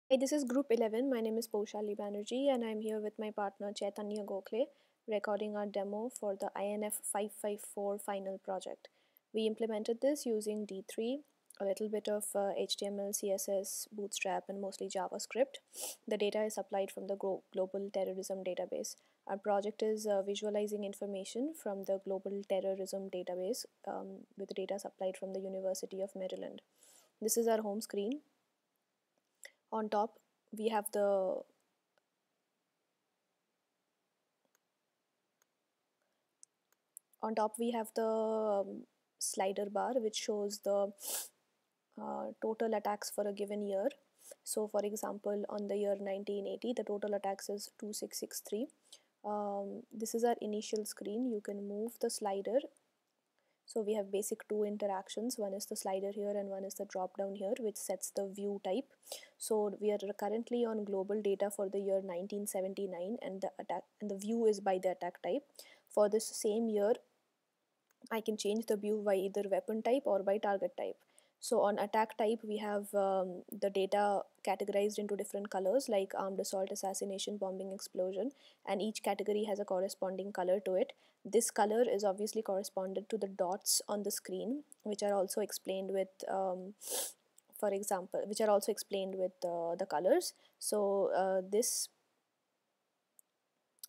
Hey, this is Group 11. My name is Poushali Banerjee, and I'm here with my partner Chaitanya Gokhale, recording our demo for the INF554 final project. We implemented this using D3, a little bit of HTML, CSS, BootStrap, and mostly JavaScript. The data is supplied from the Global Terrorism Database. Our project is visualizing information from the Global Terrorism Database with data supplied from the University of Maryland. This is our home screen. On top, we have the slider bar, which shows the total attacks for a given year. So for example, on the year 1980, the total attacks is 2663. This is our initial screen. You can move the slider. So we have basic two interactions. One is the slider here and one is the drop down here, which sets the view type. So we are currently on global data for the year 1979, and the view is by the attack type. For this same year, I can change the view by either weapon type or by target type. So on attack type, we have the data categorized into different colors like armed assault, assassination, bombing, explosion, and each category has a corresponding color to it. This color is obviously corresponded to the dots on the screen, which are also explained with, for example, which are also explained with the colors. So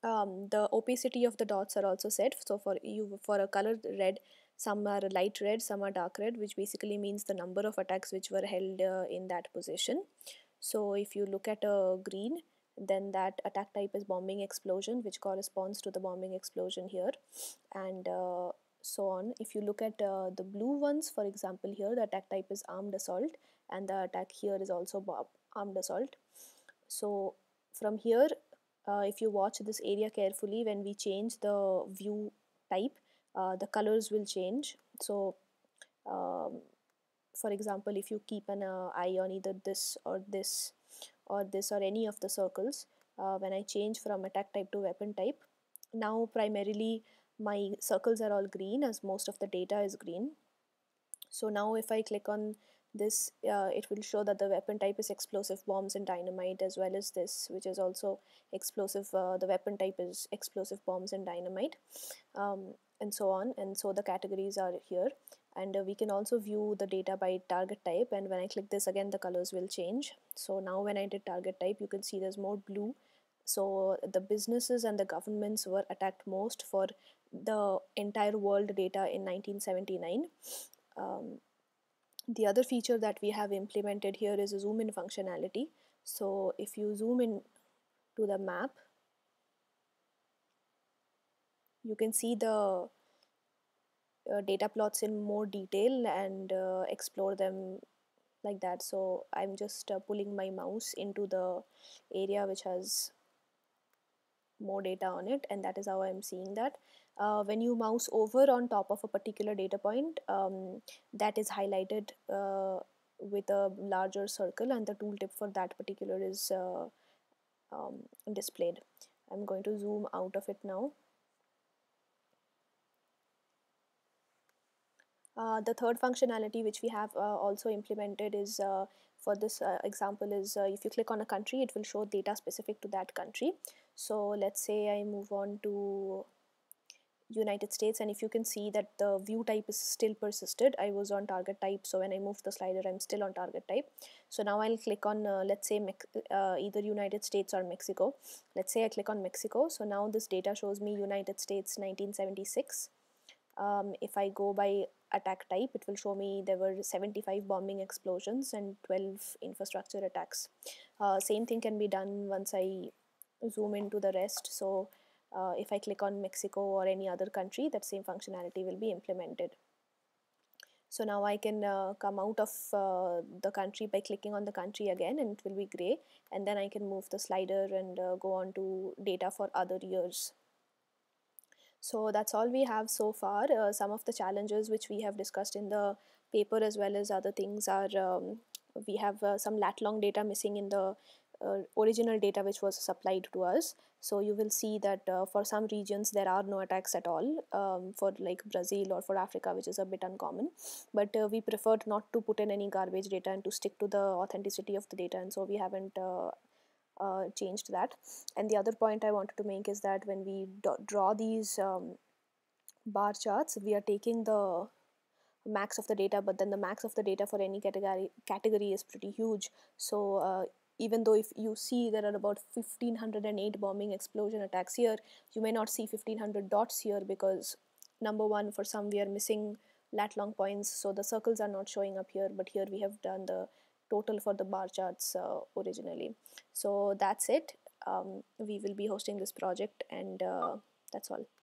the opacity of the dots are also set. So for a color red, some are light red, some are dark red, which basically means the number of attacks which were held in that position. So if you look at a green, then that attack type is bombing explosion, which corresponds to the bombing explosion here, and so on. If you look at the blue ones, for example, here the attack type is armed assault, and the attack here is also armed assault. So from here, if you watch this area carefully, when we change the view type, the colors will change. So um, for example, if you keep an eye on either this or this or this or any of the circles, when I change from attack type to weapon type, now primarily my circles are all green as most of the data is green. So now if I click on this, it will show that the weapon type is explosive bombs and dynamite, as well as this, which is also explosive. The weapon type is explosive bombs and dynamite, and so on. And so the categories are here. And we can also view the data by target type. And when I click this again, the colors will change. So now when I did target type, you can see there's more blue. So the businesses and the governments were attacked most for the entire world data in 1979. um, the other feature that we have implemented here is a zoom in functionality. So if you zoom in to the map, you can see the data plots in more detail and explore them like that. So I'm just pulling my mouse into the area which has more data on it, and that is how I'm seeing that. When you mouse over on top of a particular data point, that is highlighted with a larger circle, and the tooltip for that particular is displayed. I'm going to zoom out of it now. The third functionality which we have also implemented is for this example is if you click on a country, it will show data specific to that country. So let's say I move on to United States, and if you can see that the view type is still persisted, I was on target type, so when I move the slider, I'm still on target type. So now I'll click on let's say either United States or Mexico. Let's say I click on Mexico, so now this data shows me United States 1976. If I go by attack type, it will show me there were 75 bombing explosions and 12 infrastructure attacks. Same thing can be done once I zoom into the rest. So if I click on Mexico or any other country, that same functionality will be implemented. So now I can come out of the country by clicking on the country again, and it will be gray, and then I can move the slider and go on to data for other years. So that's all we have so far. Some of the challenges which we have discussed in the paper as well as other things are we have some lat long data missing in the original data which was supplied to us. So you will see that for some regions there are no attacks at all, for like Brazil or for Africa, which is a bit uncommon. But we preferred not to put in any garbage data and to stick to the authenticity of the data, and so we haven't changed that. And the other point I wanted to make is that when we draw these bar charts, we are taking the max of the data, but then the max of the data for any category is pretty huge. So even though if you see there are about 1508 bombing explosion attacks here, you may not see 1500 dots here, because number one, for some we are missing lat long points, so the circles are not showing up here, but here we have done the total for the bar charts originally. So that's it. We will be hosting this project, and that's all.